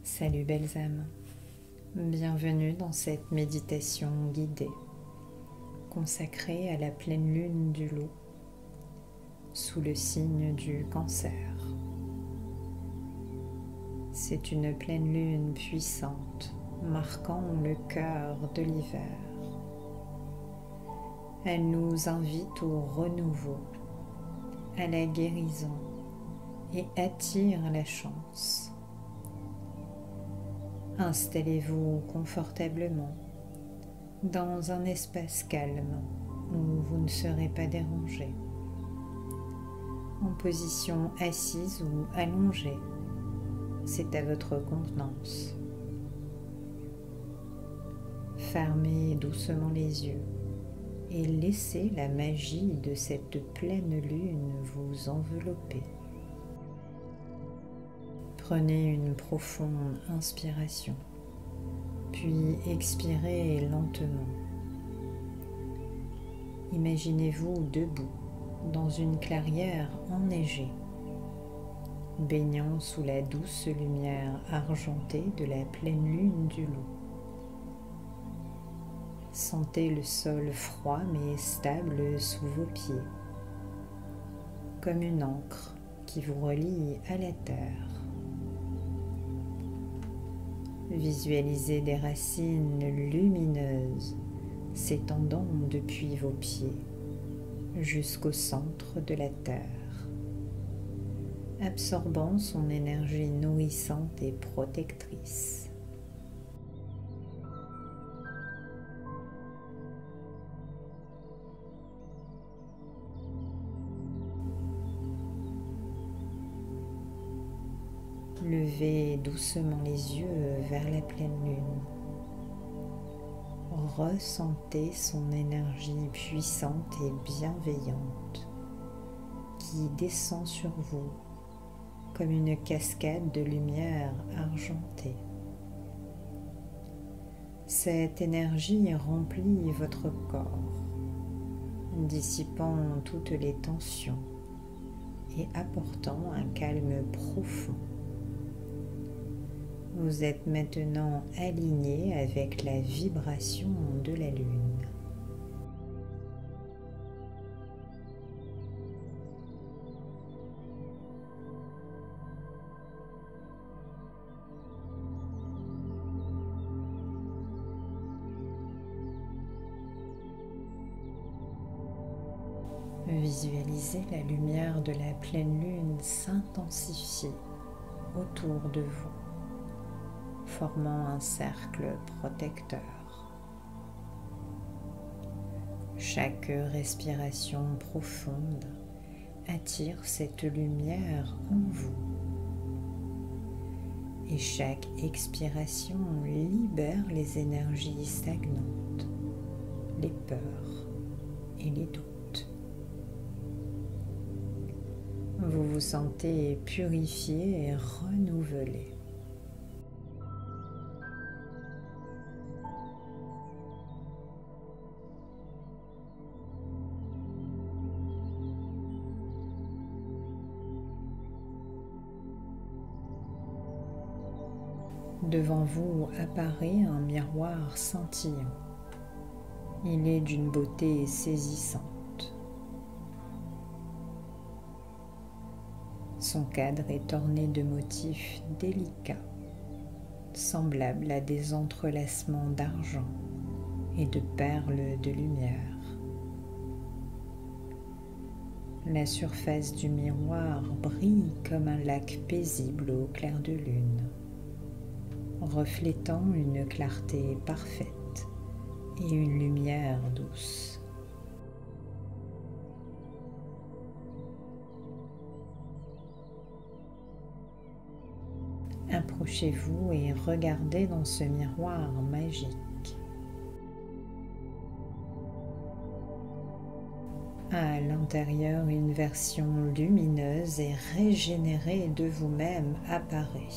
Salut belles âmes, bienvenue dans cette méditation guidée consacrée à la pleine lune du Loup sous le signe du Cancer. C'est une pleine lune puissante marquant le cœur de l'hiver. Elle nous invite au renouveau, à la guérison et attire la chance. Installez-vous confortablement dans un espace calme où vous ne serez pas dérangé, en position assise ou allongée, c'est à votre convenance. Fermez doucement les yeux et laissez la magie de cette pleine lune vous envelopper. Prenez une profonde inspiration, puis expirez lentement. Imaginez-vous debout dans une clairière enneigée, baignant sous la douce lumière argentée de la pleine lune du Loup. Sentez le sol froid mais stable sous vos pieds, comme une ancre qui vous relie à la terre. Visualisez des racines lumineuses s'étendant depuis vos pieds jusqu'au centre de la terre, absorbant son énergie nourrissante et protectrice. Levez doucement les yeux vers la pleine lune. Ressentez son énergie puissante et bienveillante qui descend sur vous comme une cascade de lumière argentée. Cette énergie remplit votre corps, dissipant toutes les tensions et apportant un calme profond. Vous êtes maintenant aligné avec la vibration de la lune. Visualisez la lumière de la pleine lune s'intensifier autour de vous, formant un cercle protecteur. Chaque respiration profonde attire cette lumière en vous et chaque expiration libère les énergies stagnantes, les peurs et les doutes. Vous vous sentez purifié et renouvelé. Devant vous apparaît un miroir scintillant. Il est d'une beauté saisissante. Son cadre est orné de motifs délicats, semblables à des entrelacements d'argent et de perles de lumière. La surface du miroir brille comme un lac paisible au clair de lune, reflétant une clarté parfaite et une lumière douce. Approchez-vous et regardez dans ce miroir magique. À l'intérieur, une version lumineuse et régénérée de vous-même apparaît.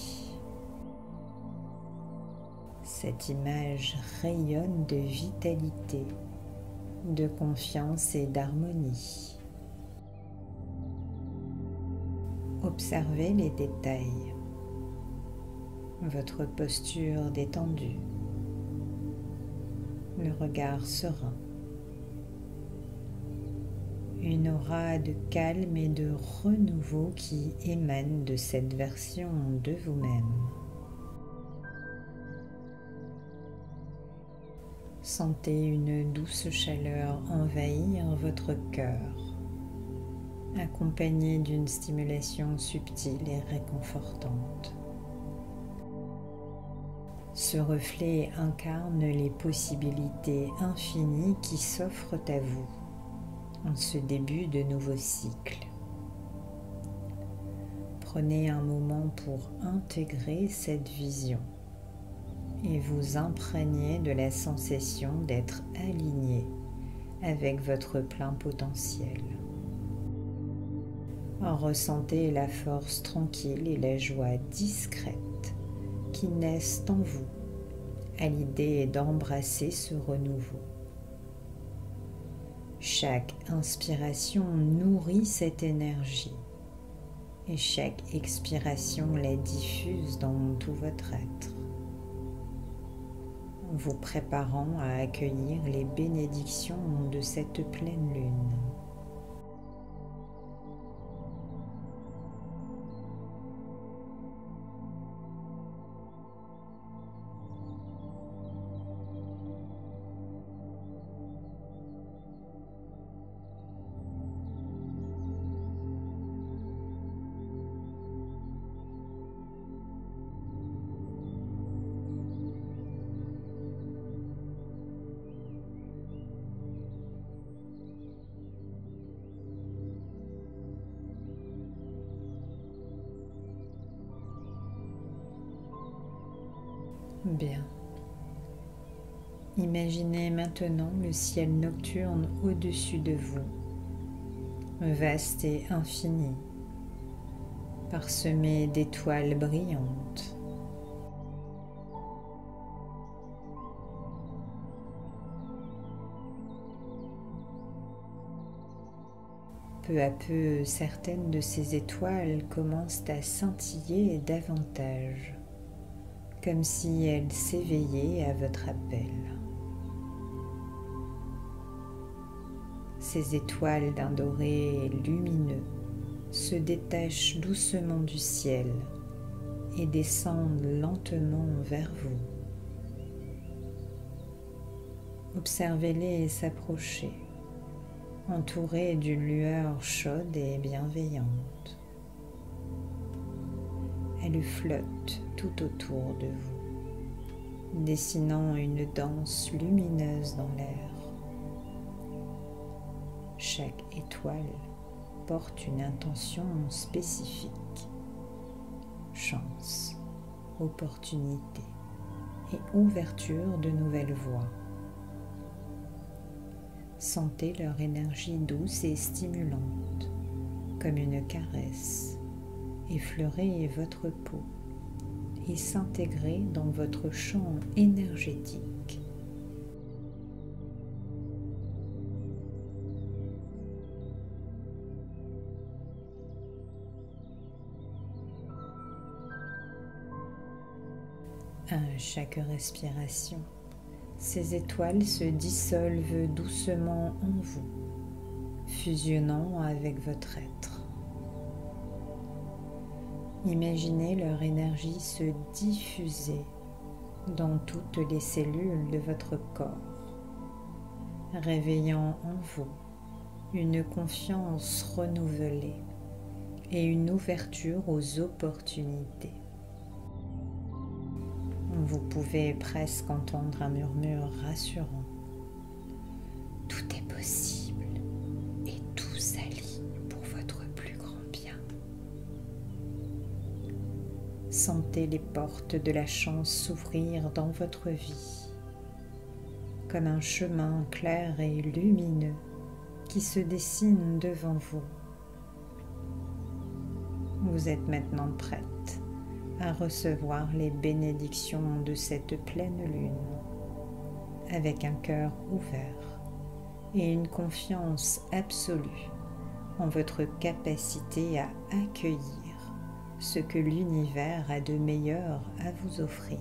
Cette image rayonne de vitalité, de confiance et d'harmonie. Observez les détails. votre posture détendue, le regard serein, une aura de calme et de renouveau qui émane de cette version de vous-même. Sentez une douce chaleur envahir votre cœur, accompagnée d'une stimulation subtile et réconfortante. Ce reflet incarne les possibilités infinies qui s'offrent à vous en ce début de nouveau cycle. Prenez un moment pour intégrer cette vision et vous imprégner de la sensation d'être aligné avec votre plein potentiel. Ressentez la force tranquille et la joie discrète qui naissent en vous à l'idée d'embrasser ce renouveau. Chaque inspiration nourrit cette énergie et chaque expiration la diffuse dans tout votre être, vous préparant à accueillir les bénédictions de cette pleine lune. Bien. Imaginez maintenant le ciel nocturne au-dessus de vous, vaste et infini, parsemé d'étoiles brillantes. Peu à peu, certaines de ces étoiles commencent à scintiller davantage, comme si elles s'éveillaient à votre appel. Ces étoiles d'un doré lumineux se détachent doucement du ciel et descendent lentement vers vous. Observez-les s'approcher, entourées d'une lueur chaude et bienveillante. Elles flottent tout autour de vous, dessinant une danse lumineuse dans l'air. Chaque étoile porte une intention spécifique: chance, opportunité et ouverture de nouvelles voies. Sentez leur énergie douce et stimulante, comme une caresse, effleurer votre peau et s'intégrer dans votre champ énergétique. À chaque respiration, ces étoiles se dissolvent doucement en vous, fusionnant avec votre être. Imaginez leur énergie se diffuser dans toutes les cellules de votre corps, réveillant en vous une confiance renouvelée et une ouverture aux opportunités. Vous pouvez presque entendre un murmure rassurant. Tout est possible et tout s'aligne pour votre plus grand bien. Sentez les portes de la chance s'ouvrir dans votre vie, comme un chemin clair et lumineux qui se dessine devant vous. Vous êtes maintenant prête à recevoir les bénédictions de cette pleine lune avec un cœur ouvert et une confiance absolue en votre capacité à accueillir ce que l'univers a de meilleur à vous offrir.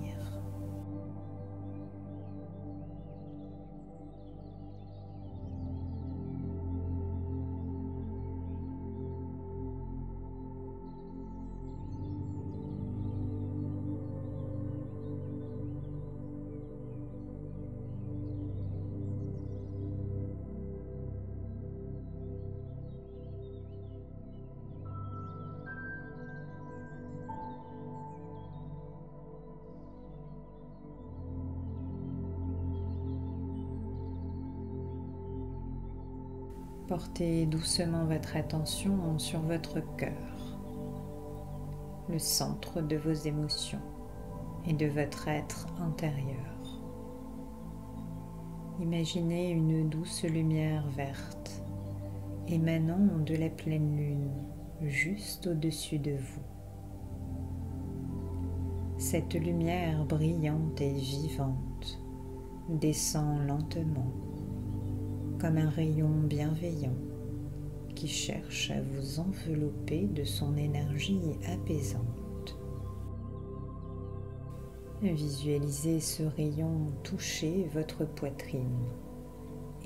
Portez doucement votre attention sur votre cœur, le centre de vos émotions et de votre être intérieur. Imaginez une douce lumière verte émanant de la pleine lune juste au-dessus de vous. Cette lumière brillante et vivante descend lentement comme un rayon bienveillant qui cherche à vous envelopper de son énergie apaisante. Visualisez ce rayon toucher votre poitrine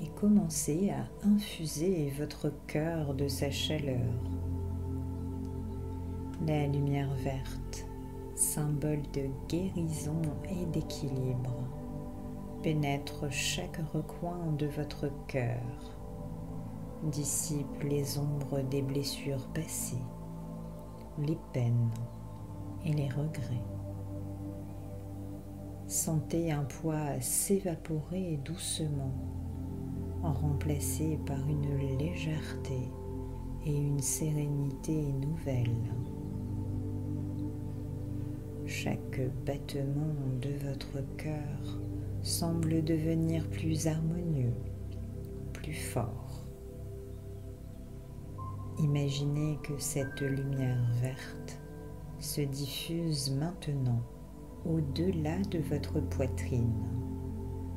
et commencez à infuser votre cœur de sa chaleur. La lumière verte, symbole de guérison et d'équilibre, pénètre chaque recoin de votre cœur, dissipe les ombres des blessures passées, les peines et les regrets. Sentez un poids s'évaporer doucement, remplacé par une légèreté et une sérénité nouvelle. Chaque battement de votre cœur semble devenir plus harmonieux, plus fort. Imaginez que cette lumière verte se diffuse maintenant au-delà de votre poitrine,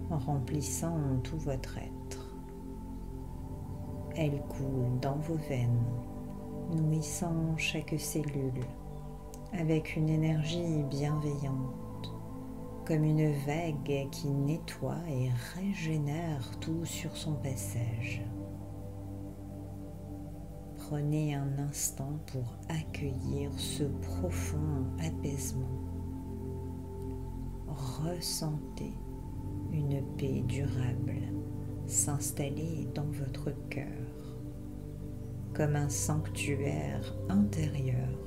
remplissant tout votre être. Elle coule dans vos veines, nourrissant chaque cellule avec une énergie bienveillante, comme une vague qui nettoie et régénère tout sur son passage. Prenez un instant pour accueillir ce profond apaisement. Ressentez une paix durable s'installer dans votre cœur, comme un sanctuaire intérieur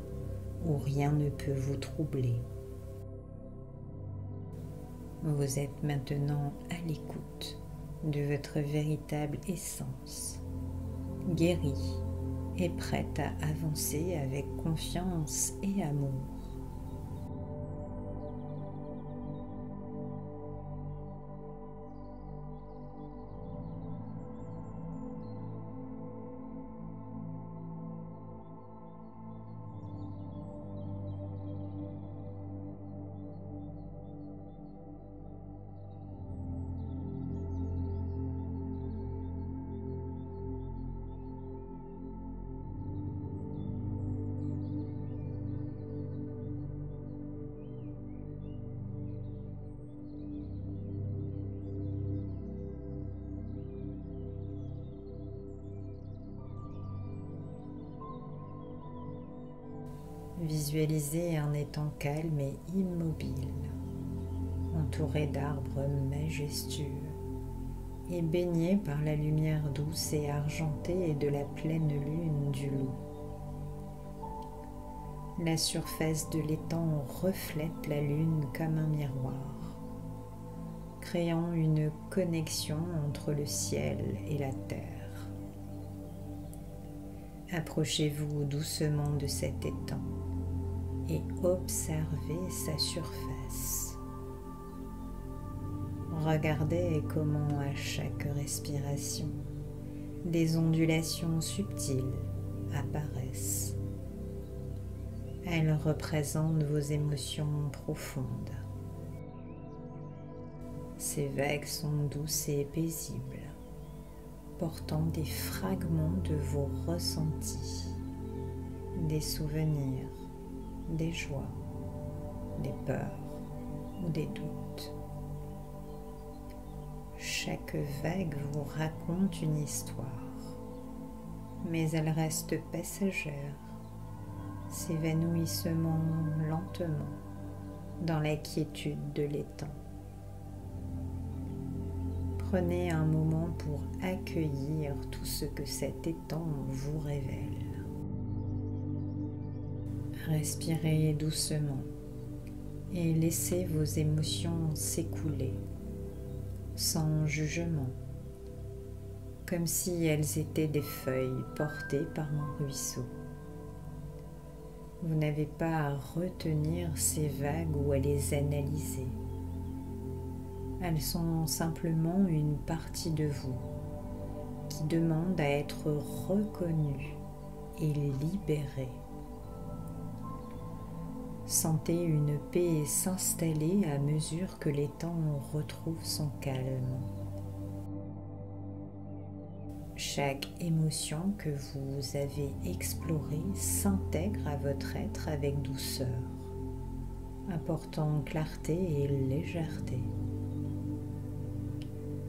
où rien ne peut vous troubler. Vous êtes maintenant à l'écoute de votre véritable essence, guérie et prête à avancer avec confiance et amour. Visualisez un étang calme et immobile, entouré d'arbres majestueux et baigné par la lumière douce et argentée de la pleine lune du loup. La surface de l'étang reflète la lune comme un miroir, créant une connexion entre le ciel et la terre. Approchez-vous doucement de cet étang et observez sa surface. Regardez comment à chaque respiration, des ondulations subtiles apparaissent. Elles représentent vos émotions profondes. Ces vagues sont douces et paisibles, portant des fragments de vos ressentis, des souvenirs, des joies, des peurs ou des doutes. Chaque vague vous raconte une histoire, mais elle reste passagère, s'évanouissement lentement dans la quiétude de l'étang. Prenez un moment pour accueillir tout ce que cet étang vous révèle. Respirez doucement et laissez vos émotions s'écouler, sans jugement, comme si elles étaient des feuilles portées par un ruisseau. Vous n'avez pas à retenir ces vagues ou à les analyser. Elles sont simplement une partie de vous qui demande à être reconnue et libérée. Sentez une paix s'installer à mesure que l'étang retrouve son calme. Chaque émotion que vous avez explorée s'intègre à votre être avec douceur, apportant clarté et légèreté.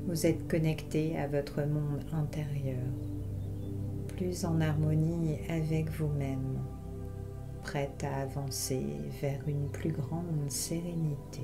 Vous êtes connecté à votre monde intérieur, plus en harmonie avec vous-même, prête à avancer vers une plus grande sérénité.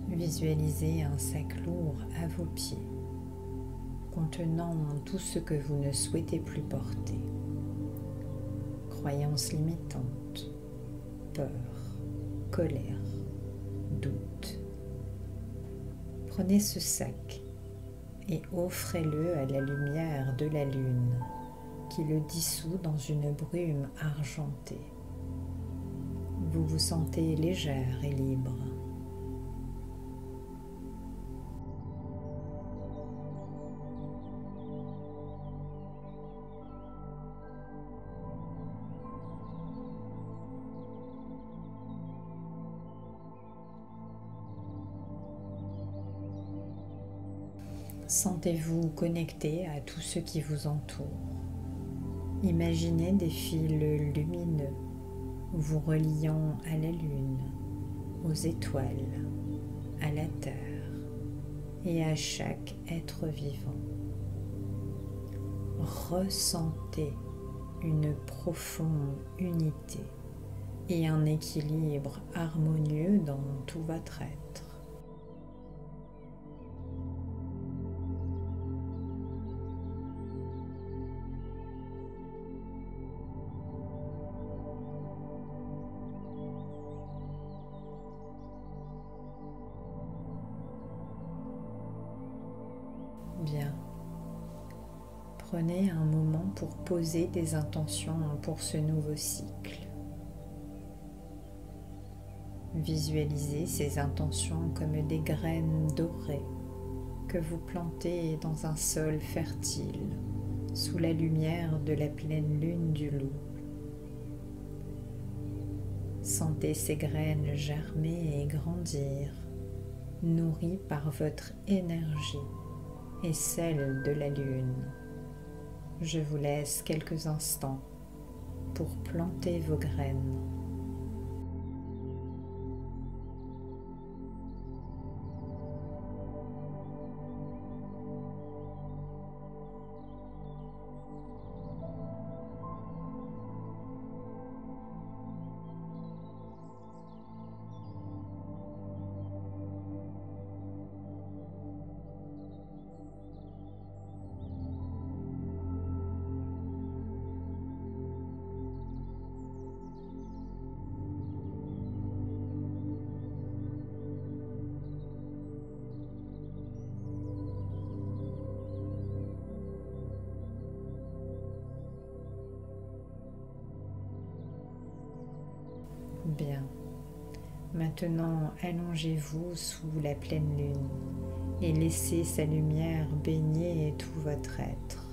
Visualisez un sac lourd à vos pieds, contenant tout ce que vous ne souhaitez plus porter. Croyances limitantes, peur, colère, doute. Prenez ce sac et offrez-le à la lumière de la lune qui le dissout dans une brume argentée. Vous vous sentez légère et libre. Sentez-vous connecté à tout ce qui vous entoure. Imaginez des fils lumineux vous reliant à la lune, aux étoiles, à la terre et à chaque être vivant. Ressentez une profonde unité et un équilibre harmonieux dans tout votre être. Bien. Prenez un moment pour poser des intentions pour ce nouveau cycle. Visualisez ces intentions comme des graines dorées que vous plantez dans un sol fertile sous la lumière de la pleine lune du loup. Sentez ces graines germer et grandir, nourries par votre énergie et celle de la lune. Je vous laisse quelques instants pour planter vos graines. Bien. Maintenant, allongez-vous sous la pleine lune et laissez sa lumière baigner tout votre être.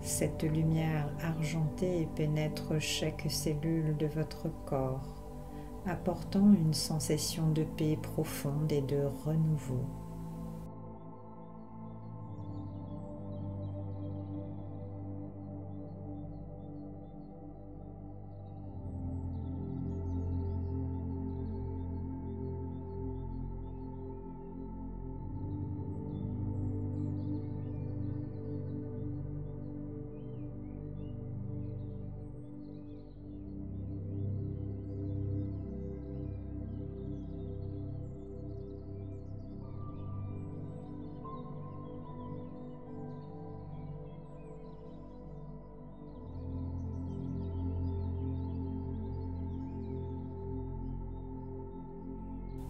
Cette lumière argentée pénètre chaque cellule de votre corps, apportant une sensation de paix profonde et de renouveau.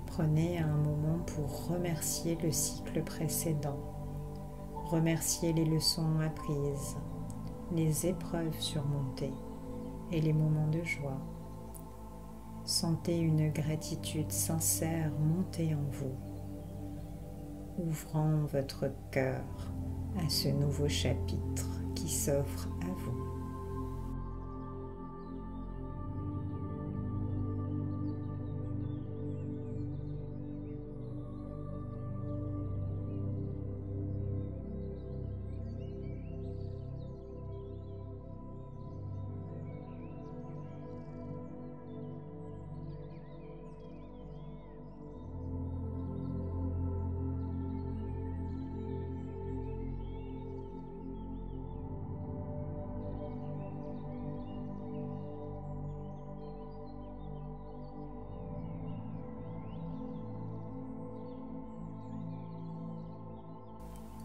Prenez un moment pour remercier le cycle précédent, remercier les leçons apprises, les épreuves surmontées et les moments de joie. Sentez une gratitude sincère monter en vous, ouvrant votre cœur à ce nouveau chapitre qui s'offre à vous.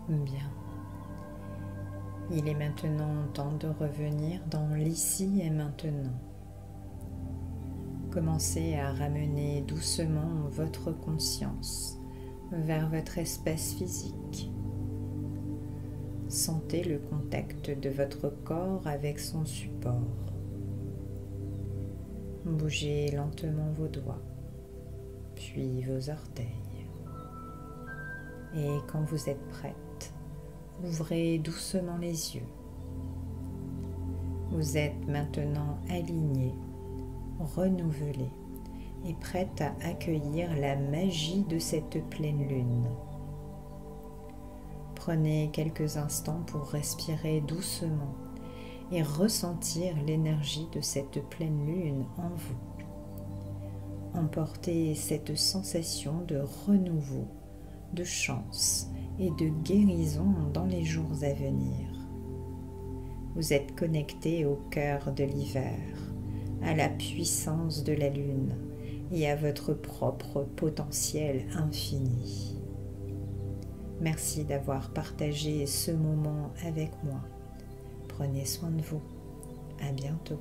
Bien. Il est maintenant temps de revenir dans l'ici et maintenant. Commencez à ramener doucement votre conscience vers votre espace physique. Sentez le contact de votre corps avec son support. Bougez lentement vos doigts, puis vos orteils. Et quand vous êtes prête, ouvrez doucement les yeux. Vous êtes maintenant aligné, renouvelé et prête à accueillir la magie de cette pleine lune. Prenez quelques instants pour respirer doucement et ressentir l'énergie de cette pleine lune en vous. Emportez cette sensation de renouveau, de chance et de guérison dans les jours à venir. Vous êtes connecté au cœur de l'hiver, à la puissance de la lune et à votre propre potentiel infini. Merci d'avoir partagé ce moment avec moi. Prenez soin de vous. À bientôt.